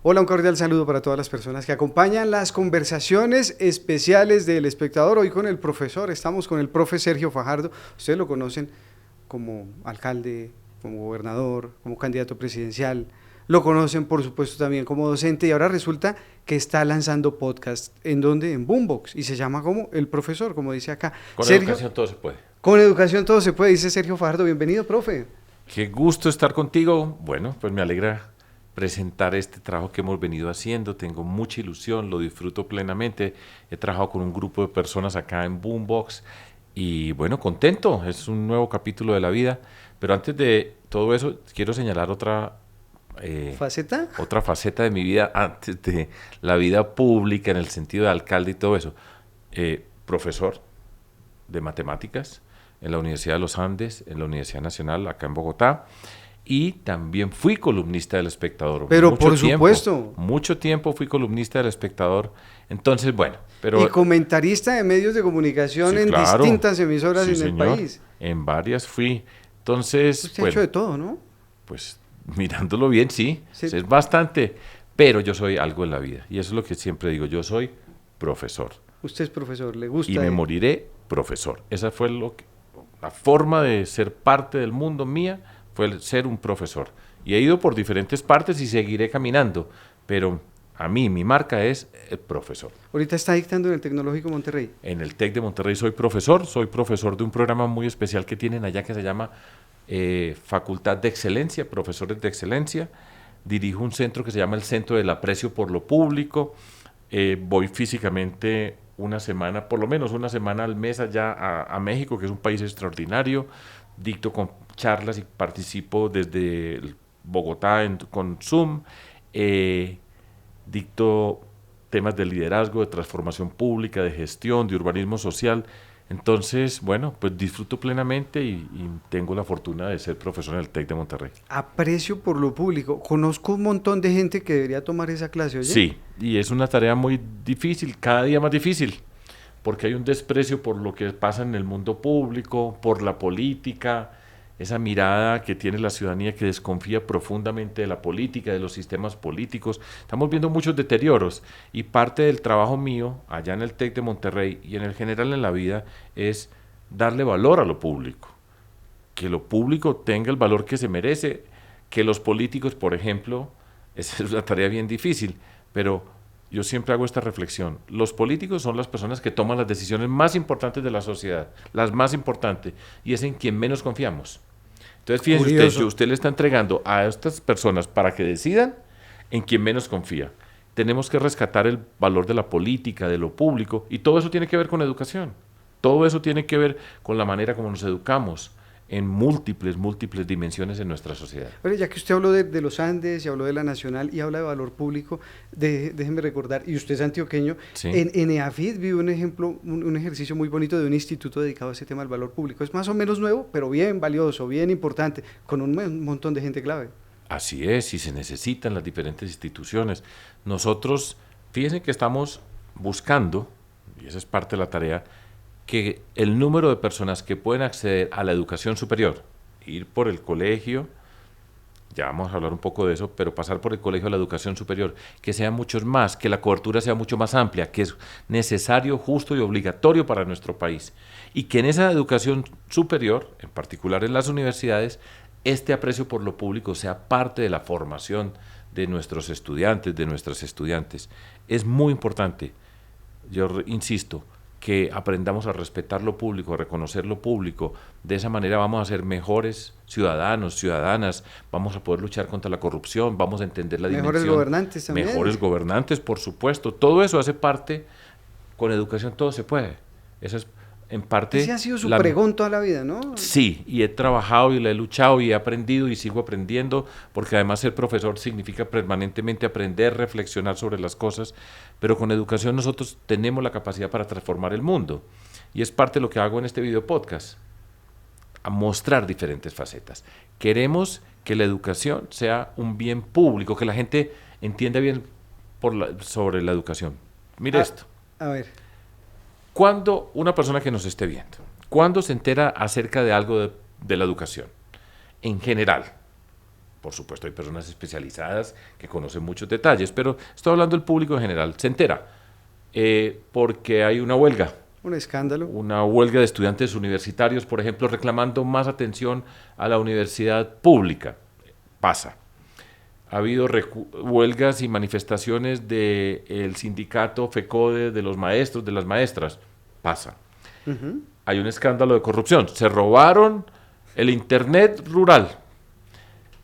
Hola, un cordial saludo para todas las personas que acompañan las conversaciones especiales del Espectador. Hoy con el profesor, estamos con el profe Sergio Fajardo. Ustedes lo conocen como alcalde, como gobernador, como candidato presidencial. Lo conocen, por supuesto, también como docente y ahora resulta que está lanzando podcast. ¿En dónde? En Boombox. Y se llama como El Profesor, como dice acá. Con Sergio, educación todo se puede. con educación todo se puede, dice Sergio Fajardo. Bienvenido, profe. Qué gusto estar contigo. Bueno, pues me alegra presentar este trabajo que hemos venido haciendo. Tengo mucha ilusión, lo disfruto plenamente. He trabajado con un grupo de personas acá en Boombox y bueno, contento. Es un nuevo capítulo de la vida. Pero antes de todo eso, quiero señalar ¿Faceta? otra faceta de mi vida antes de la vida pública en el sentido de alcalde y todo eso. Profesor de matemáticas en la Universidad de los Andes, en la Universidad Nacional, acá en Bogotá, y también fui columnista del Espectador. Pero por supuesto. Mucho tiempo fui columnista del Espectador. Entonces, bueno, Y pero comentarista de medios de comunicación sí, en claro, distintas emisoras sí, en el señor, país. en varias fui. Entonces, Usted ha hecho bueno, de todo, ¿no? pues mirándolo bien, sí, Sí. es bastante, pero yo soy algo en la vida, y eso es lo que siempre digo, yo soy profesor. Usted es profesor, le Y gusta. me moriré profesor. Esa fue la forma de ser parte del mundo mía, fue el ser un profesor. Y he ido por diferentes partes y seguiré caminando, pero a mí mi marca es el profesor. Ahorita está dictando en el Tecnológico Monterrey. En el TEC de Monterrey soy profesor de un programa muy especial que tienen allá que se llama Facultad de Excelencia, Profesores de Excelencia. Dirijo un centro que se llama el Centro del Aprecio por lo Público. Voy físicamente una semana, por lo menos una semana al mes allá a México, que es un país extraordinario. Dicto con charlas y participo desde Bogotá con Zoom. Dicto temas de liderazgo, de transformación pública, de gestión, de urbanismo social. Entonces, bueno, pues disfruto plenamente y tengo la fortuna de ser profesor en el TEC de Monterrey. Aprecio por lo público. Conozco un montón de gente que debería tomar esa clase, ¿oye? Sí, y es una tarea muy difícil, cada día más difícil, porque hay un desprecio por lo que pasa en el mundo público, por la política, esa mirada que tiene la ciudadanía que desconfía profundamente de la política, de los sistemas políticos. Estamos viendo muchos deterioros y parte del trabajo mío allá en el TEC de Monterrey y en el general en la vida es darle valor a lo público, que lo público tenga el valor que se merece, que los políticos, por ejemplo, esa es una tarea bien difícil, pero yo siempre hago esta reflexión. Los políticos son las personas que toman las decisiones más importantes de la sociedad, las más importantes, y es en quien menos confiamos. Entonces, fíjense Curioso. usted le está entregando a estas personas para que decidan en quien menos confía. Tenemos que rescatar el valor de la política, de lo público, y todo eso tiene que ver con educación. Todo eso tiene que ver con la manera como nos educamos en múltiples dimensiones en nuestra sociedad. Bueno, ya que usted habló de los Andes y habló de la Nacional y habla de valor público, déjeme recordar, y usted es antioqueño, Sí. en EAFID vi un ejemplo, un ejercicio muy bonito de un instituto dedicado a ese tema del valor público. Es más o menos nuevo, pero bien valioso, bien importante, con un montón de gente clave. Así es, y se necesitan las diferentes instituciones. Nosotros, fíjense que estamos buscando, y esa es parte de la tarea, que el número de personas que pueden acceder a la educación superior, ir por el colegio, ya vamos a hablar un poco de eso, pero pasar por el colegio a la educación superior, que sean muchos más, que la cobertura sea mucho más amplia, que es necesario, justo y obligatorio para nuestro país. Y que en esa educación superior, en particular en las universidades, este aprecio por lo público sea parte de la formación de nuestros estudiantes, de nuestras estudiantes. Es muy importante, yo insisto, que aprendamos a respetar lo público, a reconocer lo público. De esa manera vamos a ser mejores ciudadanos, ciudadanas, vamos a poder luchar contra la corrupción, vamos a entender la Mejores dimensión. gobernantes también. Mejores gobernantes, por supuesto. Todo eso hace parte, con educación todo se puede. Eso es en parte... Ese ha sido su pregón toda la vida, ¿no? Sí, y he trabajado y le he luchado y he aprendido y sigo aprendiendo, porque además ser profesor significa permanentemente aprender, reflexionar sobre las cosas, pero con educación nosotros tenemos la capacidad para transformar el mundo. Y es parte de lo que hago en este video podcast, a mostrar diferentes facetas. Queremos que la educación sea un bien público, que la gente entienda bien sobre la educación. Mire esto. A ver. ¿Cuándo una persona que nos esté viendo, cuándo se entera acerca de algo de la educación? En general, por supuesto hay personas especializadas que conocen muchos detalles, pero estoy hablando del público en general, se entera, porque hay una huelga. Un escándalo. Una huelga de estudiantes universitarios, por ejemplo, reclamando más atención a la universidad pública. Pasa. Ha habido huelgas y manifestaciones del sindicato FECODE, de los maestros, de las maestras. Pasa. Hay un escándalo de corrupción. Se robaron el internet rural.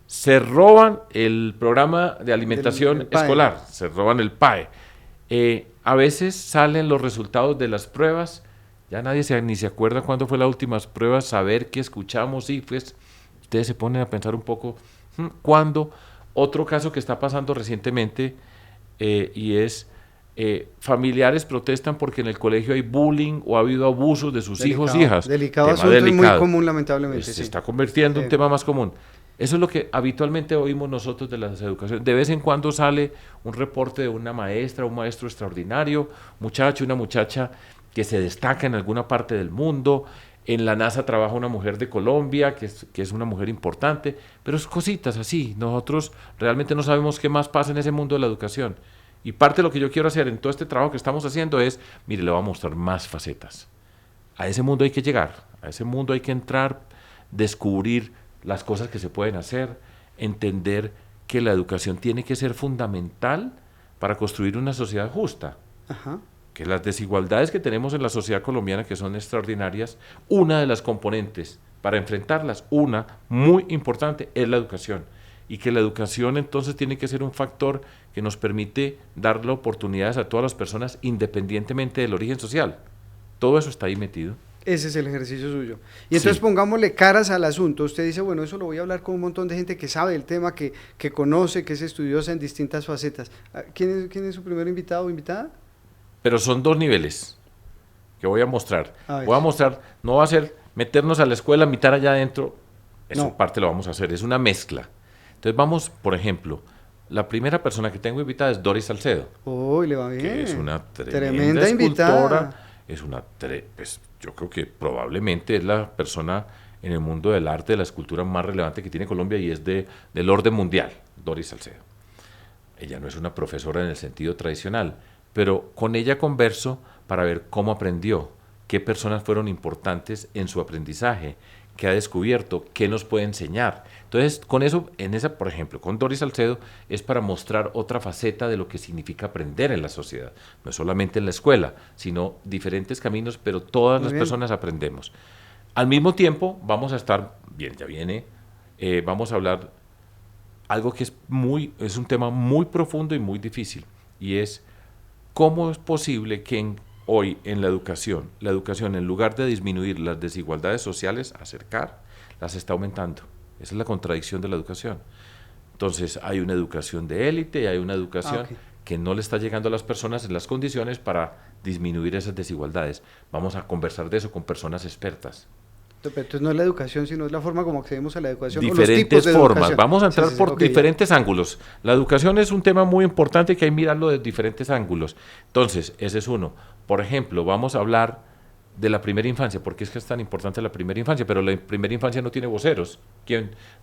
Se roban el programa de alimentación el PAE. escolar. Se roban el PAE. A veces salen los resultados de las pruebas. Ya nadie ni se acuerda cuándo fue las últimas pruebas, saber qué escuchamos. Y pues ustedes se ponen a pensar un poco, ¿cuándo? Otro caso que está pasando recientemente y es familiares protestan porque en el colegio hay bullying o ha habido abusos de sus hijos e hijas. Delicado asunto, es muy común lamentablemente. Se está convirtiendo en un tema más común. Eso es lo que habitualmente oímos nosotros de las educaciones. De vez en cuando sale un reporte de una maestra, un maestro extraordinario, muchacho, una muchacha que se destaca en alguna parte del mundo. En la NASA trabaja una mujer de Colombia, que es una mujer importante, pero es cositas así. Nosotros realmente no sabemos qué más pasa en ese mundo de la educación. Y parte de lo que yo quiero hacer en todo este trabajo que estamos haciendo es, mire, le voy a mostrar más facetas. A ese mundo hay que llegar, a ese mundo hay que entrar, descubrir las cosas que se pueden hacer, entender que la educación tiene que ser fundamental para construir una sociedad justa. Ajá. Que las desigualdades que tenemos en la sociedad colombiana, que son extraordinarias, una de las componentes para enfrentarlas, una muy importante, es la educación. Y que la educación entonces tiene que ser un factor que nos permite darle oportunidades a todas las personas independientemente del origen social. Todo eso está ahí metido. Ese es el ejercicio suyo. Y entonces pongámosle caras al asunto. Usted dice, bueno, eso lo voy a hablar con un montón de gente que sabe el tema, que conoce, que es estudiosa en distintas facetas. ¿Quién es su primer invitado o invitada? Pero son dos niveles que voy a mostrar. Voy a mostrar, no va a ser meternos a la escuela, invitar allá adentro, eso parte lo vamos a hacer, es una mezcla. Entonces vamos, por ejemplo, la primera persona que tengo invitada es Doris Salcedo. ¡Uy, le va bien! Que es una tremenda invitada. Es una, pues, yo creo que probablemente es la persona en el mundo del arte, de la escultura más relevante que tiene Colombia y es del orden mundial, Doris Salcedo. Ella no es una profesora en el sentido tradicional, pero con ella converso para ver cómo aprendió, qué personas fueron importantes en su aprendizaje, qué ha descubierto, qué nos puede enseñar. Entonces, con eso, por ejemplo, con Doris Salcedo, es para mostrar otra faceta de lo que significa aprender en la sociedad. No es solamente en la escuela, sino diferentes caminos, pero todas las personas aprendemos. Al mismo tiempo, vamos a estar, ya viene, vamos a hablar algo que es un tema muy profundo y muy difícil, y es cómo es posible que hoy en la educación en lugar de disminuir las desigualdades sociales, las está aumentando. Esa es la contradicción de la educación. Entonces hay una educación de élite y hay una educación que no le está llegando a las personas en las condiciones para disminuir esas desigualdades. Vamos a conversar de eso con personas expertas. Pero entonces no es la educación, sino es la forma como accedemos a la educación. Diferentes formas. Vamos a entrar por diferentes ángulos. La educación es un tema muy importante que hay que mirarlo de diferentes ángulos. Entonces, ese es uno. Por ejemplo, vamos a hablar de la primera infancia. ¿Por qué es que es tan importante la primera infancia? Pero la primera infancia no tiene voceros.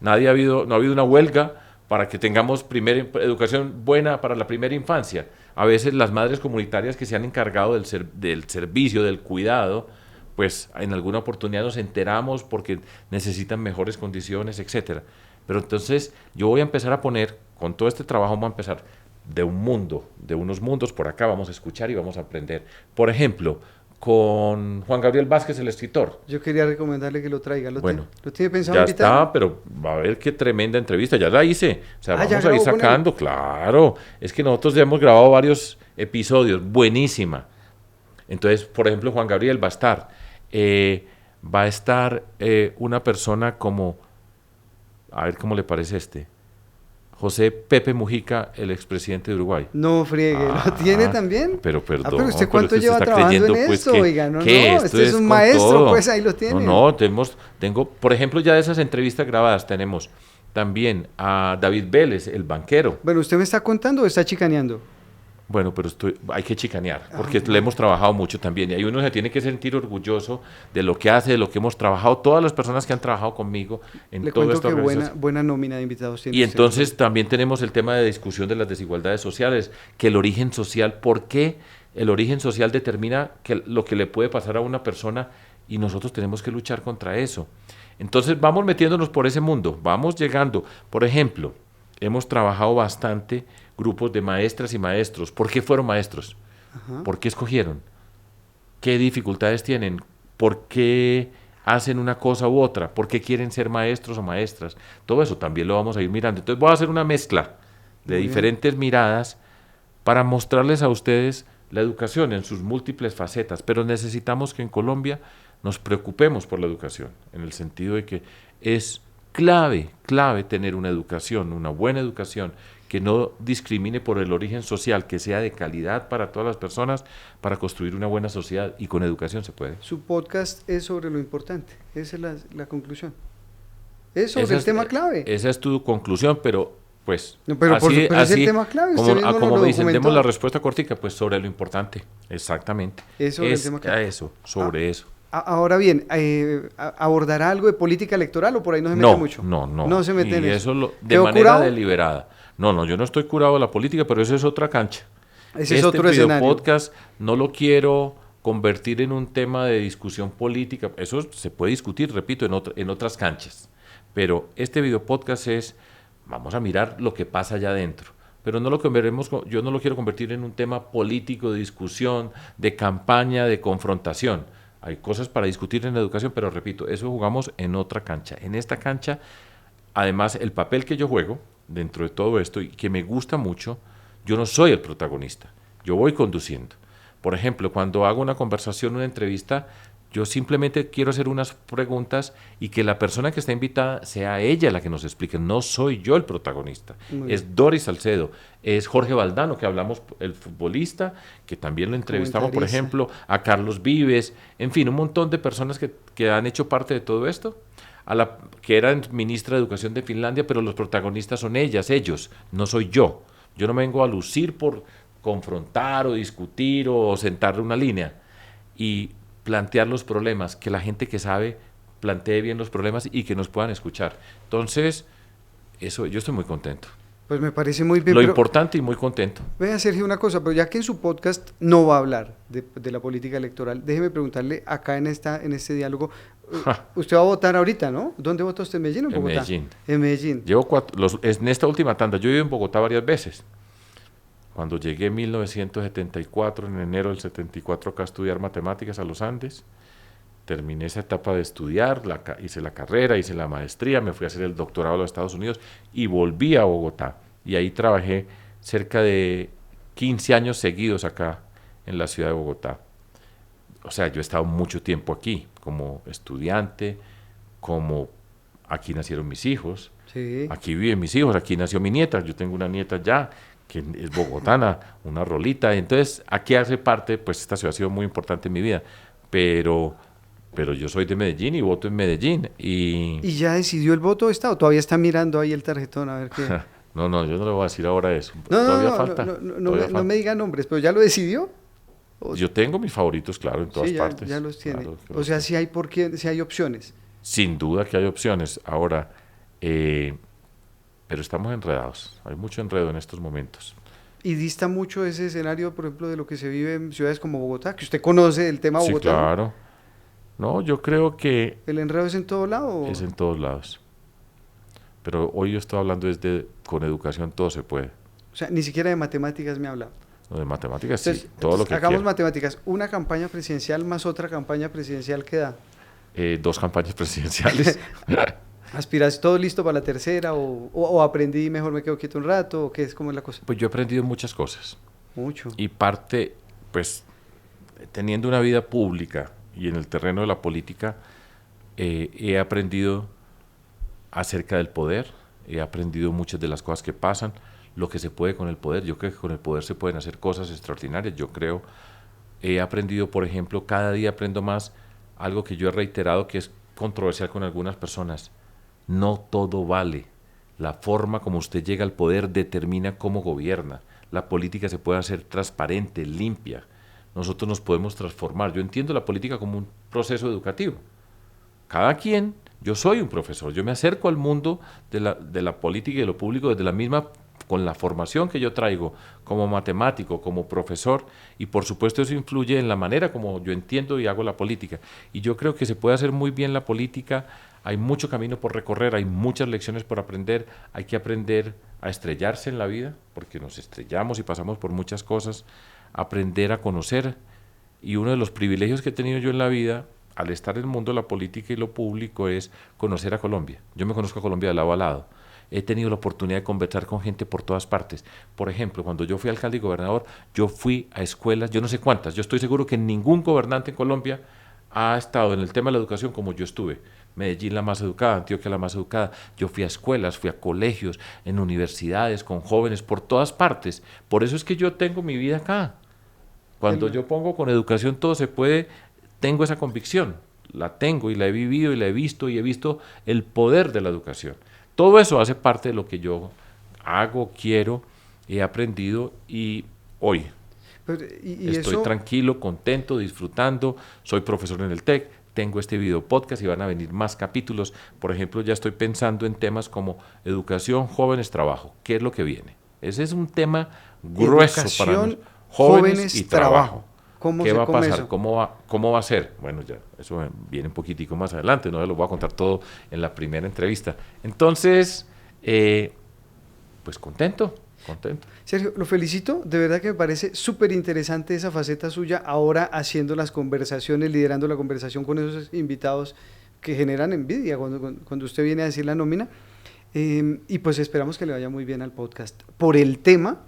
No ha habido una huelga para que tengamos educación buena para la primera infancia. A veces las madres comunitarias que se han encargado del servicio, del cuidado, pues en alguna oportunidad nos enteramos porque necesitan mejores condiciones, etcétera. Pero entonces yo voy a empezar a poner, con todo este trabajo vamos a empezar de unos mundos por acá, vamos a escuchar y vamos a aprender. Por ejemplo, con Juan Gabriel Vázquez, el escritor. Yo quería recomendarle que lo traiga. ¿Lo tiene pensado ya invitar? Está, pero va a ver qué tremenda entrevista, ya la hice. O sea, vamos a ir sacando, claro. Es que nosotros ya hemos grabado varios episodios, buenísima. Entonces, por ejemplo, Juan Gabriel va a estar una persona como, a ver cómo le parece José Pepe Mujica, el expresidente de Uruguay. No friegue, ¿lo tiene también? Pero perdón. Pero ¿usted cuánto lleva trabajando en esto? Oiga, este es un maestro, todo. Pues ahí lo tiene. Tengo, por ejemplo, ya de esas entrevistas grabadas tenemos también a David Vélez, el banquero. Bueno, ¿usted me está contando o está chicaneando? Bueno, pero hay que chicanear, porque le hemos trabajado mucho también. Y ahí uno se tiene que sentir orgulloso de lo que hace, de lo que hemos trabajado, todas las personas que han trabajado conmigo en Le toda cuento esta que organización. buena nómina de invitados tiene Y usted, entonces también tenemos el tema de discusión de las desigualdades sociales, que el origen social, ¿por qué el origen social determina lo que le puede pasar a una persona y nosotros tenemos que luchar contra eso? Entonces vamos metiéndonos por ese mundo, vamos llegando. Por ejemplo, hemos trabajado bastante grupos de maestras y maestros. ¿Por qué fueron maestros? Ajá. ¿Por qué escogieron? ¿Qué dificultades tienen? ¿Por qué hacen una cosa u otra? ¿Por qué quieren ser maestros o maestras? Todo eso también lo vamos a ir mirando. Entonces voy a hacer una mezcla de Muy bien. diferentes miradas para mostrarles a ustedes la educación en sus múltiples facetas, pero necesitamos que en Colombia nos preocupemos por la educación, en el sentido de que es clave tener una educación, una buena educación, que no discrimine por el origen social, que sea de calidad para todas las personas, para construir una buena sociedad, y con educación se puede. Su podcast es sobre lo importante, esa es la conclusión. Es sobre Esa el tema clave. Esa es tu conclusión, pero pues No, pero pero es el tema clave, usted mismo como lo me dicen, documentó. demos la respuesta cortica, pues sobre lo importante, exactamente. Es sobre el tema clave. Eso, sobre eso. Ahora bien, ¿abordará algo de política electoral o por ahí no se mete mucho? No. No se mete en Y eso. de ¿Quedó manera curado? deliberada. No, yo no estoy curado de la política, pero eso es otra cancha. Ese es otro escenario. Podcast no lo quiero convertir en un tema de discusión política. Eso se puede discutir, repito, en otras canchas. Pero este video podcast vamos a mirar lo que pasa allá adentro. Pero yo no lo quiero convertir en un tema político, de discusión, de campaña, de confrontación. Hay cosas para discutir en la educación, pero repito, eso jugamos en otra cancha. En esta cancha, además, el papel que yo juego dentro de todo esto y que me gusta mucho, yo no soy el protagonista, yo voy conduciendo. Por ejemplo, cuando hago una conversación, una entrevista, yo simplemente quiero hacer unas preguntas y que la persona que está invitada sea ella la que nos explique. No soy yo el protagonista. Es Doris Salcedo, es Jorge Valdano, que hablamos, el futbolista, que también lo entrevistamos, por ejemplo, a Carlos Vives, en fin, un montón de personas que han hecho parte de todo esto, que era ministra de Educación de Finlandia, pero los protagonistas son ellos, no soy yo. Yo no me vengo a lucir por confrontar o discutir o sentar una línea. Y plantear los problemas, que la gente que sabe plantee bien los problemas y que nos puedan escuchar. Entonces, yo estoy muy contento. Pues me parece muy bien. Lo importante y muy contento. Vea, Sergio, una cosa, pero ya que en su podcast no va a hablar de la política electoral, déjeme preguntarle acá en este diálogo, usted va a votar ahorita, ¿no? ¿Dónde vota usted, en Medellín o en Bogotá? En Medellín. En Medellín. En esta última tanda, yo he ido en Bogotá varias veces. Cuando llegué en 1974, en enero del 74, acá a estudiar matemáticas a los Andes, terminé esa etapa de estudiar, hice la carrera, hice la maestría, me fui a hacer el doctorado a los Estados Unidos y volví a Bogotá. Y ahí trabajé cerca de 15 años seguidos acá en la ciudad de Bogotá. O sea, yo he estado mucho tiempo aquí, como estudiante, aquí nacieron mis hijos, Sí. aquí viven mis hijos, aquí nació mi nieta, yo tengo una nieta ya, que es bogotana, una rolita. Entonces, aquí hace parte, pues esta ciudad ha sido muy importante en mi vida, pero yo soy de Medellín y voto en Medellín. ¿Y ya decidió el voto de Estado? ¿Todavía está mirando ahí el tarjetón a ver qué? No, yo no le voy a decir ahora eso. No, Todavía no, falta. no me diga nombres, pero ¿ya lo decidió? Yo tengo mis favoritos, claro, en todas Sí, partes. ya los tiene. Claro, O sea, sí hay opciones. Sin duda que hay opciones. Ahora, pero estamos enredados. Hay mucho enredo en estos momentos. Y dista mucho ese escenario, por ejemplo, de lo que se vive en ciudades como Bogotá, que usted conoce el tema Sí, Bogotá. claro. No, yo creo que ¿El enredo es en todo lado? es en todos lados. Pero hoy yo estoy hablando con educación todo se puede. O sea, ni siquiera de matemáticas me habla. Lo de matemáticas Entonces, sí, todo lo que hagamos quiera. matemáticas. Una campaña presidencial más otra campaña presidencial que da. 2 campañas presidenciales. ¿Aspiras todo listo para la tercera o aprendí y mejor me quedo quieto un rato? ¿O qué es? ¿Cómo es la cosa? Pues yo he aprendido muchas cosas. Mucho. Y parte, pues, teniendo una vida pública y en el terreno de la política, he aprendido acerca del poder, he aprendido muchas de las cosas que pasan, lo que se puede con el poder. Yo creo que con el poder se pueden hacer cosas extraordinarias. He aprendido, por ejemplo, cada día aprendo más algo que yo he reiterado que es controversial con algunas personas. No todo vale. La forma como usted llega al poder determina cómo gobierna. la política se puede hacer transparente, limpia. Nosotros nos podemos transformar. Yo entiendo la política como un proceso educativo. Cada quien, yo soy un profesor, yo me acerco al mundo de la política y de lo público desde la misma, con la formación que yo traigo como matemático, como profesor, y por supuesto eso influye en la manera como yo entiendo y hago la política. Y yo creo que se puede hacer muy bien la política, hay mucho camino por recorrer, hay muchas lecciones por aprender, hay que aprender a estrellarse en la vida, porque nos estrellamos y pasamos por muchas cosas, aprender a conocer, y uno de los privilegios que he tenido yo en la vida, al estar en el mundo de la política y lo público, es conocer a Colombia. Yo me conozco a Colombia de lado a lado. He tenido la oportunidad de conversar con gente por todas partes. Por ejemplo, cuando yo fui alcalde y gobernador, yo fui a escuelas, yo no sé cuántas, yo estoy seguro que ningún gobernante en Colombia ha estado en el tema de la educación como yo estuve. Medellín la más educada, Antioquia la más educada. Yo fui a escuelas, fui a colegios, en universidades, con jóvenes, por todas partes. Por eso es que yo tengo mi vida acá. Cuando yo pongo con educación todo se puede, tengo esa convicción, la tengo y la he vivido y la he visto y he visto el poder de la educación. Todo eso hace parte de lo que yo hago, quiero, he aprendido y hoy estoy tranquilo, contento, disfrutando, soy profesor en el TEC, tengo este video podcast y van a venir más capítulos. Por ejemplo, ya estoy pensando en temas como educación, jóvenes, trabajo. ¿Qué es lo que viene? Ese es un tema grueso para nosotros. Jóvenes y trabajo. ¿Qué va a pasar? ¿Cómo va a ser? Bueno, ya, eso viene un poquitico más adelante, no lo voy a contar todo en la primera entrevista. Entonces, pues contento. Sergio, lo felicito, de verdad que me parece súper interesante esa faceta suya, ahora haciendo las conversaciones, liderando la conversación con esos invitados que generan envidia cuando usted viene a decir la nómina, y pues esperamos que le vaya muy bien al podcast, por el tema,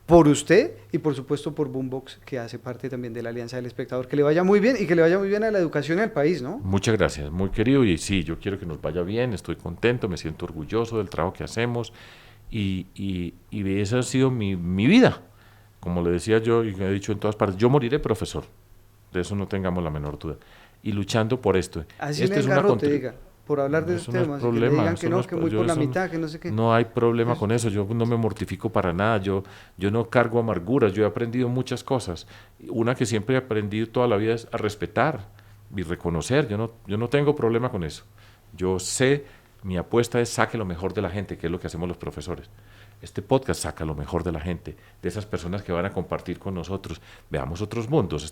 por usted y por supuesto por Boombox, que hace parte también de la Alianza del Espectador. Que le vaya muy bien y que le vaya muy bien a la educación del país, ¿no? Muchas gracias, muy querido, y sí, yo quiero que nos vaya bien, estoy contento, me siento orgulloso del trabajo que hacemos y esa ha sido mi vida. Como le decía yo y he dicho en todas partes, yo moriré profesor, de eso no tengamos la menor duda, y luchando por esto. Así es una diga. Por hablar de esos temas, no es problema, que le digan que no, que muy por la mitad, que no sé qué. No hay problema con eso, yo no me mortifico para nada, yo no cargo amarguras, yo he aprendido muchas cosas. Una que siempre he aprendido toda la vida es a respetar y reconocer, yo no tengo problema con eso. Yo sé, mi apuesta es saque lo mejor de la gente, que es lo que hacemos los profesores. Este podcast saca lo mejor de la gente, de esas personas que van a compartir con nosotros. Veamos otros mundos.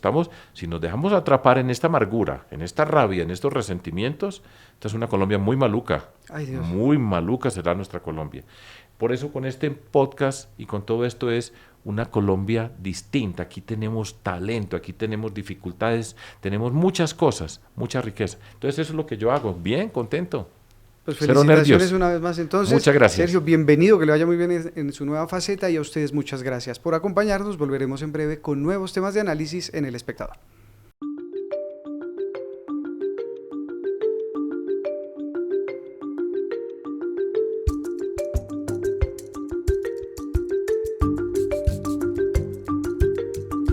Si nos dejamos atrapar en esta amargura, en esta rabia, en estos resentimientos, esta es una Colombia muy maluca. Ay, Dios. Muy maluca será nuestra Colombia. Por eso con este podcast y con todo esto es una Colombia distinta. Aquí tenemos talento, aquí tenemos dificultades, tenemos muchas cosas, mucha riqueza. Entonces eso es lo que yo hago. Bien, contento. Pues felicitaciones una vez más entonces. Muchas gracias. Sergio, bienvenido, que le vaya muy bien en su nueva faceta, y a ustedes muchas gracias por acompañarnos. Volveremos en breve con nuevos temas de análisis en El Espectador.